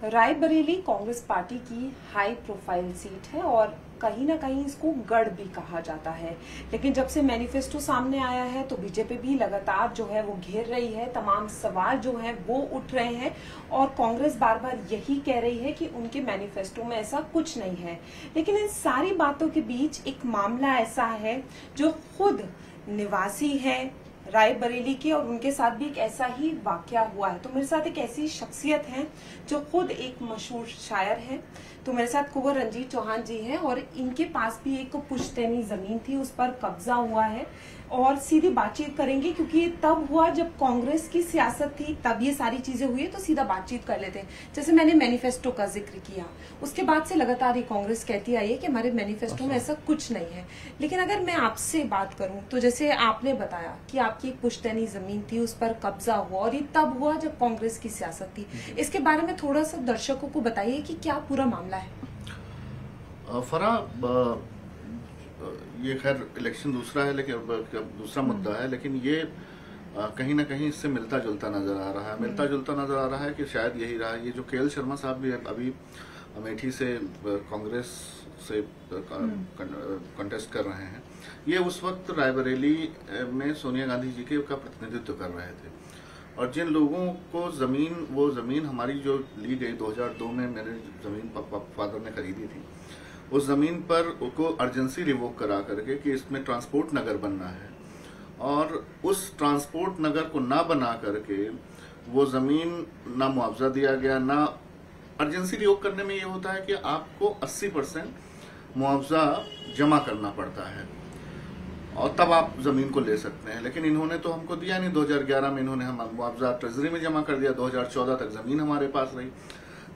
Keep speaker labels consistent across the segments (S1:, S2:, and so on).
S1: Raebareli Congress party की high profile seat है और कहीं ना कहीं इसको गढ़ भी कहा जाता है। लेकिन जब से मैनिफेस्टो सामने आया है तो बीजेपी भी लगातार जो है वो घेर रही है, तमाम सवाल जो है वो उठ रहे हैं और कांग्रेस बार बार यही कह रही है कि उनके मैनिफेस्टो में ऐसा कुछ नहीं है। लेकिन इन सारी बातों के बीच एक मामला ऐसा है जो खुद निवासी है रायबरेली के और उनके साथ भी एक ऐसा ही वाकया हुआ है। तो मेरे साथ एक ऐसी शख्सियत है जो खुद एक मशहूर शायर है। तो मेरे साथ कुंवर रंजीत चौहान जी हैं और इनके पास भी एक पुश्तैनी जमीन थी, उस पर कब्जा हुआ है और सीधी बातचीत करेंगे क्योंकि ये तब हुआ जब कांग्रेस की सियासत थी, तब ये सारी चीजें हुई। तो सीधा बातचीत कर लेते हैं। जैसे मैंने मैनिफेस्टो का जिक्र किया, उसके बाद से लगातार ये कांग्रेस कहती आई है कि हमारे मैनिफेस्टो में ऐसा कुछ नहीं है। लेकिन अगर मैं आपसे बात करूं तो जैसे आपने बताया कि आपकी एक पुश्तैनी जमीन थी, उस पर कब्जा हुआ और ये तब हुआ जब कांग्रेस की सियासत थी। इसके बारे में थोड़ा सा दर्शकों को बताइए कि क्या पूरा मामला है।
S2: फरा, ये खैर इलेक्शन दूसरा है, लेकिन दूसरा मुद्दा है, लेकिन ये कहीं ना कहीं इससे मिलता जुलता नजर आ रहा है। मिलता जुलता नजर आ रहा है कि शायद यही रहा। ये जो के.एल. शर्मा साहब भी अभी अमेठी से कांग्रेस से कंटेस्ट कर रहे हैं, ये उस वक्त रायबरेली में सोनिया गांधी जी का प्रतिनिधित्व कर रहे थे। और जिन लोगों को वो जमीन हमारी जो ली गई 2002 में, मेरे जमीन फादर ने खरीदी थी, उस जमीन पर उसको अर्जेंसी रिवोक करा करके कि इसमें ट्रांसपोर्ट नगर बनना है, और उस ट्रांसपोर्ट नगर को ना बना करके वो जमीन ना मुआवजा दिया गया, ना अर्जेंसी रिवोक करने में ये होता है कि आपको 80% मुआवजा जमा करना पड़ता है और तब आप जमीन को ले सकते हैं। लेकिन इन्होंने तो हमको दिया नहीं। 2011 में इन्होंने हम मुआवजा ट्रेजरी में जमा कर दिया। 2014 तक जमीन हमारे पास रही।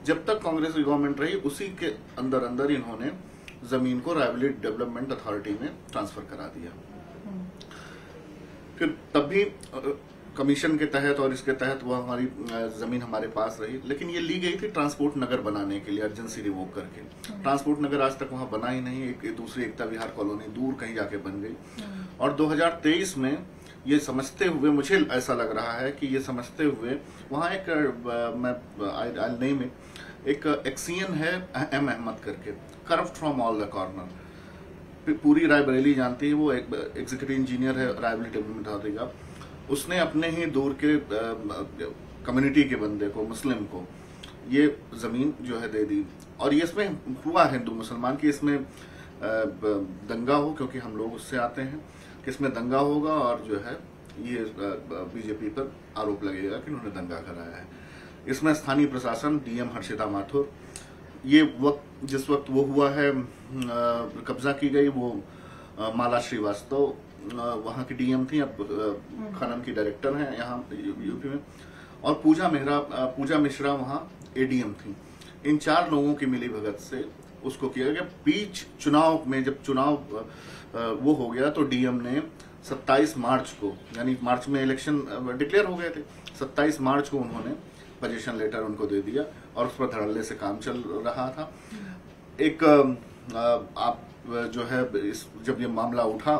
S2: जब तक कांग्रेस की गवर्नमेंट रही, उसी के अंदर अंदर इन्होंने जमीन को रायबरेली डेवलपमेंट अथॉरिटी में ट्रांसफर करा दिया। फिर तब भी कमीशन के तहत और इसके तहत वो हमारी जमीन हमारे पास रही, लेकिन ये ली गई थी ट्रांसपोर्ट नगर बनाने के लिए, अर्जेंसी रिवोक करके। ट्रांसपोर्ट नगर आज तक वहां बना ही नहीं। एक दूसरी एकता विहार कॉलोनी दूर कहीं जाके बन गई। और 2023 में ये समझते हुए, मुझे ऐसा लग रहा है कि ये समझते हुए वहां एक एक्सीएन है एम अहमद करके, corrupt from all the corner, पूरी रायबरेली जानती है। वो एक एग्जीक्यूटिव इंजीनियर है रायबरेली डेवलपमेंट अथॉरिटी का। उसने अपने ही दूर के कम्युनिटी के बंदे को, मुस्लिम को, ये जमीन जो है दे दी। और ये इसमें हुआ हिंदू मुसलमान की इसमें दंगा हो, क्योंकि हम लोग उससे आते हैं कि इसमें दंगा होगा और जो है ये बीजेपी पर आरोप लगेगा कि उन्होंने दंगा कराया है। इसमें स्थानीय प्रशासन, डीएम हर्षिता माथुर, ये वक्त जिस वक्त वो हुआ है, कब्जा की गई, वो माला श्रीवास्तव वहां की डीएम थी, अब खनन की डायरेक्टर हैं यहाँ यूपी में, और पूजा मिश्रा वहां एडीएम थी। इन 4 लोगों की मिली भगत से उसको किया गया। बीच चुनाव में जब चुनाव वो हो गया तो डीएम ने 27 मार्च को, यानी मार्च में इलेक्शन डिक्लेयर हो गए थे, 27 मार्च को उन्होंने पोजीशन लेटर उनको दे दिया और उस पर धड़ल्ले से काम चल रहा था। एक आप जो है जब ये मामला उठा,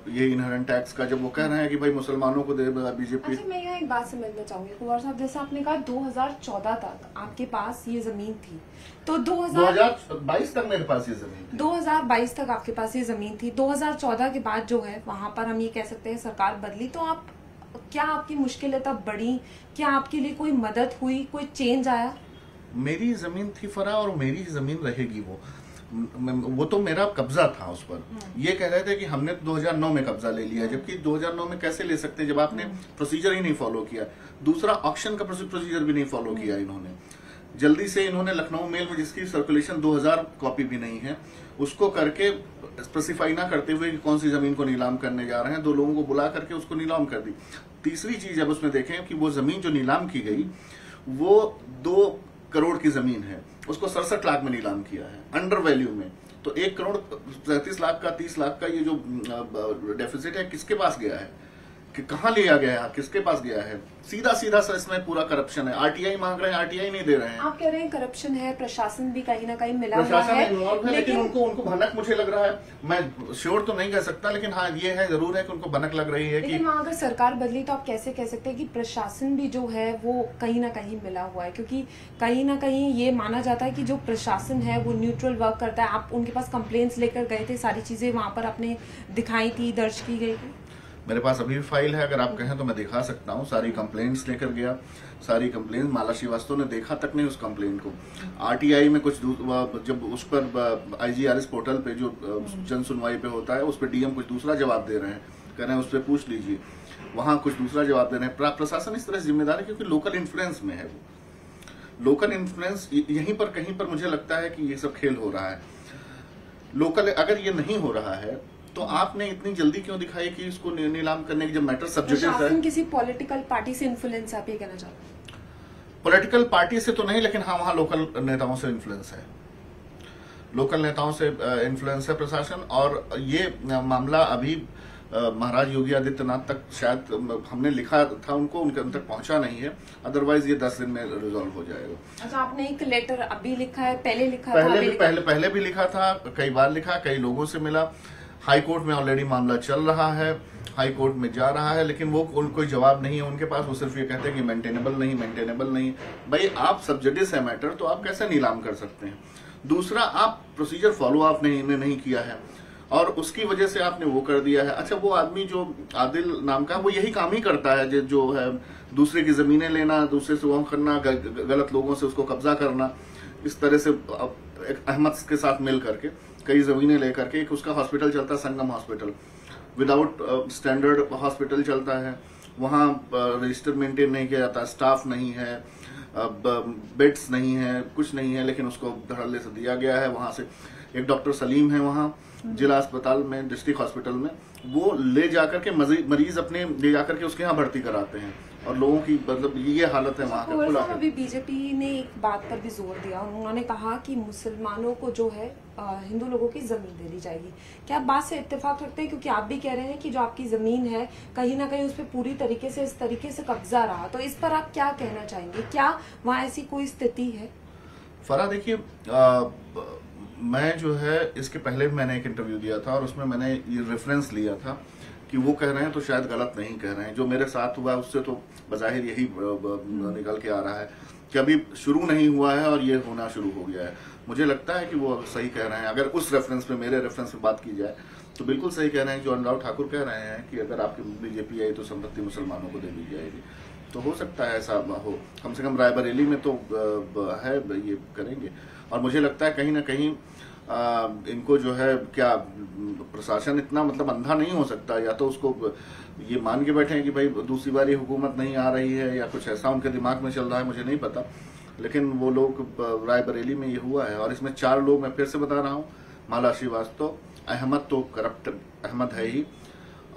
S2: ये इनहेरेंट टैक्स का, जब वो कह रहे हैं कि भाई मुसलमानों को दे बीजेपी।
S1: अच्छा, मैं यहाँ एक बात समझना चाहूंगी कुंवर साहब, जैसे आपने कहा 2014 तक आपके पास ये जमीन थी, तो
S2: 2022 तक मेरे पास ये जमीन थी।
S1: 2022 तक आपके पास ये जमीन थी। 2014 के बाद जो है वहां पर हम ये कह सकते हैं सरकार बदली, तो आप क्या आपकी मुश्किलें तब बढ़ी? क्या आपके लिए कोई मदद हुई, कोई चेंज आया?
S2: मेरी जमीन थी फरा, और मेरी जमीन रहेगी। वो तो मेरा कब्जा था उस पर। ये कह रहे थे कि हमने 2009 में कब्जा ले लिया, जबकि 2009 में कैसे ले सकते हैं जब आपने प्रोसीजर ही नहीं फॉलो किया। दूसरा, ऑक्शन का प्रोसीजर भी नहीं फॉलो किया इन्होंने। जल्दी से इन्होंने लखनऊ मेल में, जिसकी सर्कुलेशन 2000 कॉपी भी नहीं है, उसको करके स्पेसिफाई ना करते हुए कि कौन सी जमीन को नीलाम करने जा रहे हैं, 2 लोगों को बुला करके उसको नीलाम कर दी। तीसरी चीज, जब उसमें देखें कि वो जमीन जो नीलाम की गई वो 2 करोड़ की जमीन है, उसको 67 लाख में नीलाम किया है, अंडर वैल्यू में। तो 1 करोड़ 37 लाख का, 30 लाख का ये जो डेफिसिट है, किसके पास गया है? कि कहाँ लिया गया है, किसके पास गया है, सीधा सीधा सा इसमें पूरा करप्शन है। आरटीआई मांग रहे हैं, आरटीआई नहीं दे रहे हैं।
S1: आप कह रहे हैं करप्शन है, प्रशासन भी कहीं ना कहीं मिला हुआ
S2: प्रशासन
S1: है,
S2: इन्वॉल्व है, लेकिन उनको भनक मुझे लग रहा है, मैं श्योर तो नहीं कह सकता, लेकिन हाँ ये है जरूर है कि उनको भनक लग रही है कि
S1: लेकिन वहाँ अगर सरकार बदली तो आप कैसे कह सकते हैं कि प्रशासन भी जो है वो कहीं ना कहीं मिला हुआ है, क्योंकि कहीं ना कहीं ये माना जाता है कि जो प्रशासन है वो न्यूट्रल वर्क करता है। आप उनके पास कंप्लेंट्स लेकर गए थे, सारी चीजें वहाँ पर आपने दिखाई थी, दर्ज की गई थी।
S2: मेरे पास अभी भी फाइल है, अगर आप कहें तो मैं दिखा सकता हूँ। सारी कंप्लेंट्स लेकर गया, सारी कंप्लेंट माला श्रीवास्तव ने देखा तक नहीं उस कंप्लेंट को। आरटीआई में कुछ जब उस पर आईजीआरएस पोर्टल पे जो जन सुनवाई पे होता है उस पर डीएम कुछ दूसरा जवाब दे रहे हैं, कह रहे हैं उस पर पूछ लीजिए, वहां कुछ दूसरा जवाब दे रहे हैं। प्रशासन इस तरह से जिम्मेदार है क्योंकि लोकल इन्फ्लुएंस में है वो। लोकल इन्फ्लुएंस यहीं पर कहीं पर मुझे लगता है कि ये सब खेल हो रहा है। लोकल अगर ये नहीं हो रहा है तो आपने इतनी जल्दी क्यों दिखाई कि इसको नीलाम करने की, जब मैटर सब्जेक्टिव है।
S1: किसी पॉलिटिकल पार्टी से इन्फ्लुएंस, आप ये कहना चाहते हैं?
S2: पॉलिटिकल पार्टी से तो नहीं, लेकिन हाँ वहां लोकल नेताओं से इन्फ्लुएंस है, लोकल नेताओं से इन्फ्लुएंस है प्रशासन। और ये मामला अभी महाराज योगी आदित्यनाथ तक शायद हमने लिखा था उनको, उनके तक पहुंचा नहीं है, अदरवाइज ये 10 दिन में रिजॉल्व हो जाएगा।
S1: अच्छा, आपने एक लेटर अभी लिखा है, पहले लिखा था?
S2: पहले भी लिखा था, कई बार लिखा, कई लोगों से मिला। हाई कोर्ट में ऑलरेडी मामला चल रहा है, हाई कोर्ट में जा रहा है, लेकिन वो कोई जवाब नहीं है उनके पास। वो सिर्फ ये कहते हैं कि मेंटेनेबल नहीं। भाई आप सब्जेक्टिव है मैटर, तो आप कैसे नीलाम कर सकते हैं? दूसरा, आप प्रोसीजर फॉलो आप नहीं किया है और उसकी वजह से आपने वो कर दिया है। अच्छा, वो आदमी जो आदिल नाम का, वो यही काम ही करता है जो है दूसरे की जमीनें लेना, दूसरे से वो करना, गलत लोगों से उसको कब्जा करना, इस तरह से अहमद के साथ मिल करके कई जमीनें लेकर के। एक उसका हॉस्पिटल चलता है, संगम हॉस्पिटल, विदाउट स्टैंडर्ड हॉस्पिटल चलता है, वहाँ रजिस्टर मेंटेन नहीं किया जाता, स्टाफ नहीं है, बेड्स नहीं है, कुछ नहीं है, लेकिन उसको धड़ल्ले से दिया गया है। वहां से एक डॉक्टर सलीम है वहाँ जिला अस्पताल में, डिस्ट्रिक्ट हॉस्पिटल में, वो ले जाकर के मरीज अपने ले जाकर के उसके यहाँ भर्ती कराते हैं और लोगों की मतलब ये हालत है वहाँ का।
S1: अभी बीजेपी ने एक बात पर भी जोर दिया, उन्होंने कहा कि मुसलमानों को जो है हिंदू लोगों की जमीन दे दी जाएगी। क्या आप बात से इत्तेफाक रखते हैं? क्योंकि आप भी कह रहे हैं कि जो आपकी जमीन है कहीं ना कहीं उस पर पूरी तरीके से इस तरीके से कब्जा रहा, तो इस पर आप क्या कहना चाहेंगे? क्या वहाँ ऐसी कोई स्थिति है?
S2: फरा, देखिए, मैं जो है इसके पहले भी मैंने एक इंटरव्यू दिया था और उसमें मैंने ये रेफरेंस लिया था कि वो कह रहे हैं तो शायद गलत नहीं कह रहे हैं। जो मेरे साथ हुआ उससे तो बज़ाहिर यही निकल के आ रहा है कि अभी शुरू नहीं हुआ है और ये होना शुरू हो गया है। मुझे लगता है कि वो सही कह रहे हैं। अगर उस रेफरेंस पे, मेरे रेफरेंस पे बात की जाए तो बिल्कुल सही कह रहे हैं। जो अनुराग ठाकुर कह रहे हैं कि अगर आपकी बीजेपी आई तो संपत्ति मुसलमानों को दे दी जाएगी, तो हो सकता है ऐसा हो। कम से कम रायबरेली में तो है, ये करेंगे। और मुझे लगता है कहीं ना कहीं इनको जो है, क्या प्रशासन इतना मतलब अंधा नहीं हो सकता, या तो उसको ये मान के बैठे हैं कि भाई दूसरी बारी हुकूमत नहीं आ रही है, या कुछ ऐसा उनके दिमाग में चल रहा है, मुझे नहीं पता। लेकिन वो लोग, रायबरेली में ये हुआ है और इसमें 4 लोग, मैं फिर से बता रहा हूँ, माला श्रीवास्तव, अहमद तो करप्ट अहमद है ही,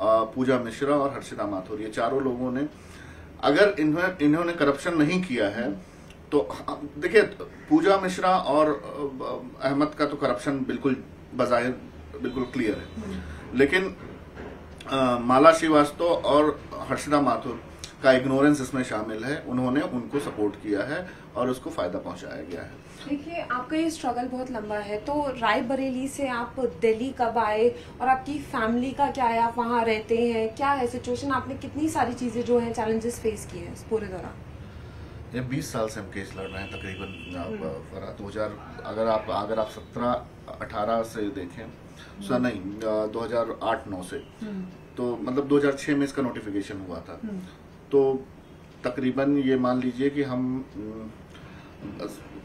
S2: पूजा मिश्रा और हर्षिता माथुर, ये चारों लोगों ने, अगर इन्होंने करप्शन नहीं किया है तो देखिए, पूजा मिश्रा और अहमद का तो करप्शन बिल्कुल बज़ाहिर बिल्कुल क्लियर है, लेकिन माला श्रीवास्तव और हर्षिता माथुर का इग्नोरेंस इसमें शामिल है। उन्होंने उनको सपोर्ट किया है और उसको फायदा पहुंचाया गया है।
S1: देखिए, आपका ये स्ट्रगल बहुत लंबा है, तो रायबरेली से आप दिल्ली कब आए और आपकी फैमिली का क्या है? आप वहाँ रहते हैं, क्या है सिचुएशन? आपने कितनी सारी चीजें जो है चैलेंजेस फेस किए हैं इस पूरे दौरान?
S2: ये 20 साल से हम केस लड़ रहे हैं तकरीबन। फरा 2000, अगर आप 17-18 से देखें, नहीं 2008-9 से, तो मतलब 2006 में इसका नोटिफिकेशन हुआ था, तो तकरीबन ये मान लीजिए कि हम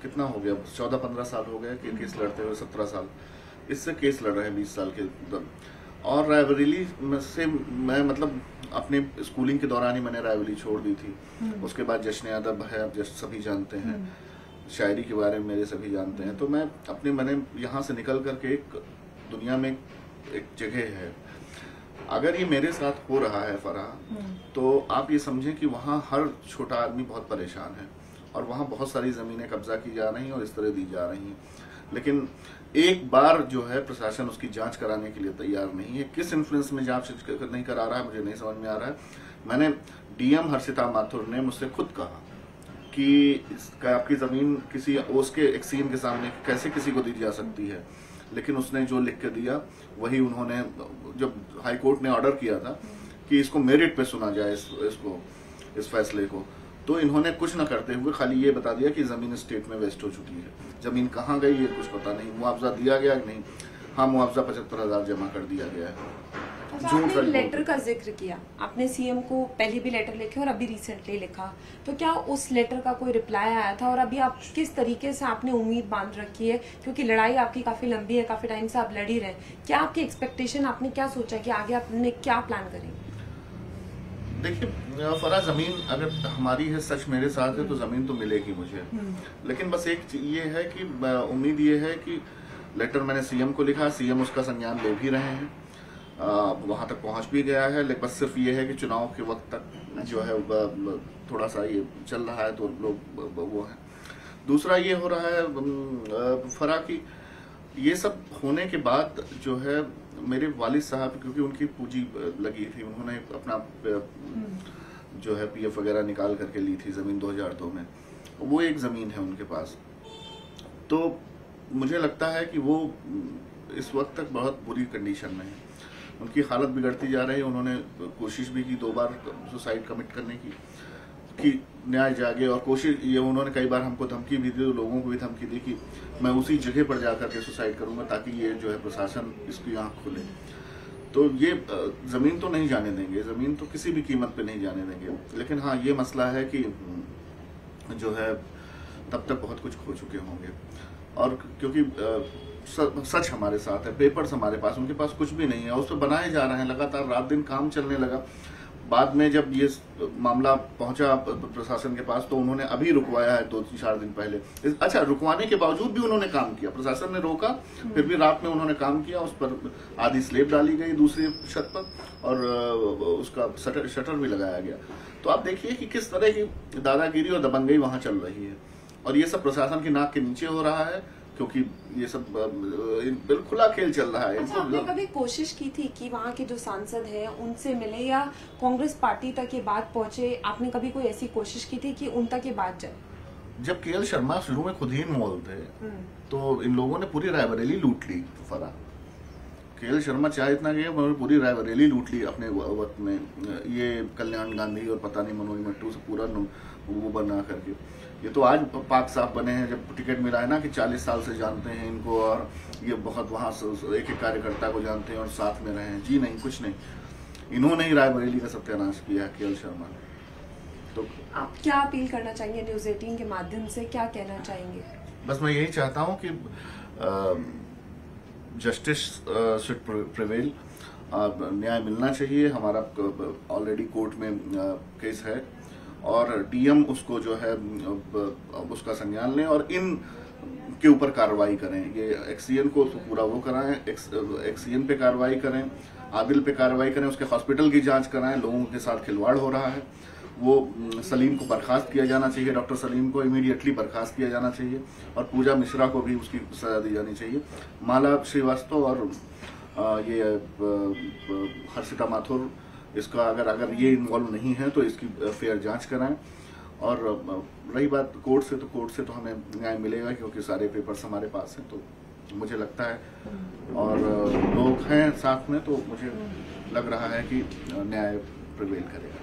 S2: कितना हो गया, 14-15 साल हो गए कि केस लड़ते हुए, 17 साल इससे केस लड़ रहे हैं 20 साल के। और रायबरेली से मैं मतलब अपने स्कूलिंग के दौरान ही मैंने रायबरेली छोड़ दी थी। उसके बाद जश्न अदब है, जैसे सभी जानते हैं, शायरी के बारे में मेरे सभी जानते हैं, तो मैं अपने मैंने यहाँ से निकल करके एक दुनिया में एक जगह है। अगर ये मेरे साथ हो रहा है फरा, तो आप ये समझें कि वहाँ हर छोटा आदमी बहुत परेशान है और वहाँ बहुत सारी ज़मीनें कब्जा की जा रही हैं और इस तरह दी जा रही हैं। लेकिन एक बार जो है प्रशासन उसकी जांच कराने के लिए तैयार नहीं है। किस इन्फ्लुएंस में जांच नहीं करा रहा है मुझे नहीं समझ में आ रहा है। मैंने डीएम हर्षिता माथुर ने मुझसे खुद कहा कि आपकी जमीन किसी ओस के एक्सीएन के सामने कैसे किसी को दी जा सकती है, लेकिन उसने जो लिख के दिया वही उन्होंने, जब हाई कोर्ट ने ऑर्डर किया था कि इसको मेरिट पे सुना जाए इस फैसले को, तो इन्होंने कुछ न करते हुए खाली ये बता दिया कि जमीन स्टेट में वेस्ट हो चुकी है। जमीन कहाँ गई ये कुछ पता नहीं, मुआवजा दिया गया कि नहीं। हाँ, मुआवजा 75,000 जमा कर दिया गया है।
S1: अच्छा, आपने लेटर का जिक्र किया, आपने सीएम को पहले भी लेटर लिखे और अभी रिसेंटली लिखा, तो क्या उस लेटर का कोई रिप्लाई आया था? और अभी आप किस तरीके से आपने उम्मीद बांध रखी है, क्योंकि लड़ाई आपकी काफी लंबी है, काफी टाइम से आप लड़ ही रहे, क्या आपकी एक्सपेक्टेशन, आपने क्या सोचा कि आगे आपने क्या प्लान करेंगे?
S2: देखिए फरा, जमीन अगर हमारी है, सच मेरे साथ है, तो जमीन तो मिलेगी मुझे। लेकिन बस एक ये है कि उम्मीद ये है कि लेटर मैंने सीएम को लिखा, सीएम उसका संज्ञान ले भी रहे हैं, वहां तक पहुंच भी गया है। लेकिन बस सिर्फ ये है कि चुनाव के वक्त तक जो है थोड़ा सा ये चल रहा है, तो लोग वो है। दूसरा ये हो रहा है फरा की ये सब होने के बाद जो है मेरे वालिद साहब, क्योंकि उनकी पूंजी लगी थी, उन्होंने अपना जो है पीएफ वगैरह निकाल करके ली थी जमीन 2002 में, वो एक जमीन है उनके पास। तो मुझे लगता है कि वो इस वक्त तक बहुत बुरी कंडीशन में है, उनकी हालत बिगड़ती जा रही है। उन्होंने कोशिश भी की 2 बार सुसाइड कमिट करने की कि न्याय जागे, और कोशिश ये उन्होंने कई बार हमको धमकी भी दी, लोगों को भी धमकी दी कि मैं उसी जगह पर जाकर के सुसाइड करूंगा ताकि ये जो है प्रशासन इसकी आंख खुले। तो ये जमीन तो नहीं जाने देंगे, जमीन तो किसी भी कीमत पे नहीं जाने देंगे। लेकिन हाँ, ये मसला है कि जो है तब तक बहुत कुछ खो चुके होंगे, और क्योंकि सच हमारे साथ है, पेपर्स हमारे पास, उनके पास कुछ भी नहीं है, उस पर बनाए जा रहे हैं लगातार, रात दिन काम चलने लगा। बाद में जब ये मामला पहुंचा प्रशासन के पास, तो उन्होंने अभी रुकवाया है 2-4 दिन पहले। अच्छा, रुकवाने के बावजूद भी उन्होंने काम किया, प्रशासन ने रोका, फिर भी रात में उन्होंने काम किया, उस पर आधी स्लेब डाली गई दूसरी छत पर, और उसका शटर भी लगाया गया। तो आप देखिए कि किस तरह की दादागिरी और दबंगई वहां चल रही है, और ये सब प्रशासन की नाक के नीचे हो रहा है, क्योंकि ये सब बिल्कुल खुला खेल चल रहा है।
S1: अच्छा, आपने कभी कोशिश की थी कि वहाँ के जो सांसद हैं उनसे मिले, या कांग्रेस पार्टी तक ये बात पहुंचे, आपने कभी कोई ऐसी कोशिश की थी कि उन तक ये बात जाए?
S2: जब केएल शर्मा शुरू में खुद ही इन्वॉल्व थे, तो इन लोगों ने पूरी रायबरेली लूट ली। फरा, केएल शर्मा चाहे इतना गए, उन्होंने पूरी रायबरेली लूट ली अपने वक्त में, ये कल्याण गांधी और पता नहीं मनोज मट्टू से पूरा वो बना करके। ये तो आज पाक साफ बने हैं, जब टिकट मिला है ना, कि 40 साल से जानते हैं इनको, और ये बहुत वहां से एक कार्यकर्ता को जानते हैं और साथ में रहे हैं। जी नहीं, कुछ नहीं, इन्होंने ही रायबरेली का सत्यानाश किया केएल शर्मा ने। तो
S1: आप क्या अपील करना चाहेंगे न्यूज़ 18 के माध्यम से, क्या कहना चाहेंगे?
S2: बस मैं यही चाहता हूँ कि जस्टिस शुड प्रिवेल, न्याय मिलना चाहिए। हमारा ऑलरेडी कोर्ट में केस है, और डीएम उसको जो है उसका संज्ञान लें और इन के ऊपर कार्रवाई करें। ये एक्सीएन को तो पूरा वो कराएं, एक्सीएन पे कार्रवाई करें, आदिल पे कार्रवाई करें, उसके हॉस्पिटल की जांच कराएं। लोगों के साथ खिलवाड़ हो रहा है, वो सलीम को बर्खास्त किया जाना चाहिए, डॉक्टर सलीम को इमीडिएटली बर्खास्त किया जाना चाहिए, और पूजा मिश्रा को भी उसकी सजा दी जानी चाहिए। माला श्रीवास्तव और ये हर्षिता माथुर, इसका अगर ये इन्वॉल्व नहीं है तो इसकी फेयर जांच कराएं। और रही बात कोर्ट से, तो कोर्ट से तो हमें न्याय मिलेगा, क्योंकि सारे पेपर्स हमारे पास हैं, तो मुझे लगता है, और लोग हैं साथ में, तो मुझे लग रहा है कि न्याय प्रिवेल करेगा।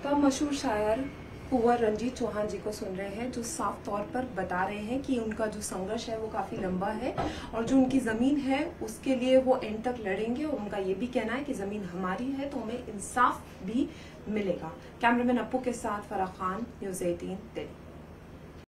S1: तो मशहूर शायर कुंवर रंजीत चौहान जी को सुन रहे हैं, जो साफ तौर पर बता रहे हैं कि उनका जो संघर्ष है वो काफी लंबा है, और जो उनकी जमीन है उसके लिए वो एंड तक लड़ेंगे, और उनका ये भी कहना है कि जमीन हमारी है तो हमें इंसाफ भी मिलेगा। कैमरामैन अप्पू के साथ फराह खान, न्यूज़ 18 दिल्ली।